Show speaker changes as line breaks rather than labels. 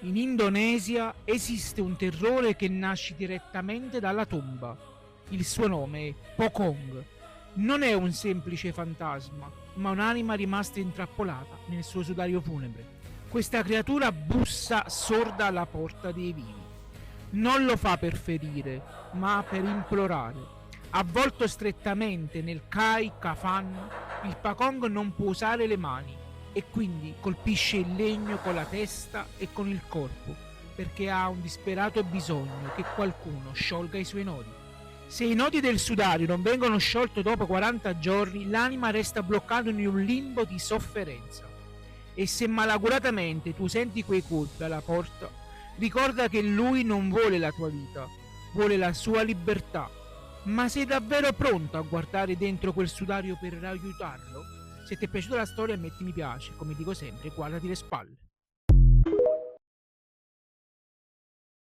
In Indonesia esiste un terrore che nasce direttamente dalla tomba. Il suo nome è Pocong. Non è un semplice fantasma, ma un'anima rimasta intrappolata nel suo sudario funebre. Questa creatura bussa sorda alla porta dei vivi. Non lo fa per ferire, ma per implorare. Avvolto strettamente nel Kai Kafan, il Pacong non può usare le mani e quindi colpisce il legno con la testa e con il corpo, perché ha un disperato bisogno che qualcuno sciolga i suoi nodi. Se i nodi del sudario non vengono sciolti dopo 40 giorni, l'anima resta bloccata in un limbo di sofferenza. E se malaguratamente tu senti quei colpi alla porta, ricorda che lui non vuole la tua vita, vuole la sua libertà. Ma sei davvero pronto a guardare dentro quel sudario per aiutarlo? Se ti è piaciuta la storia metti mi piace, come dico sempre, guardati le spalle.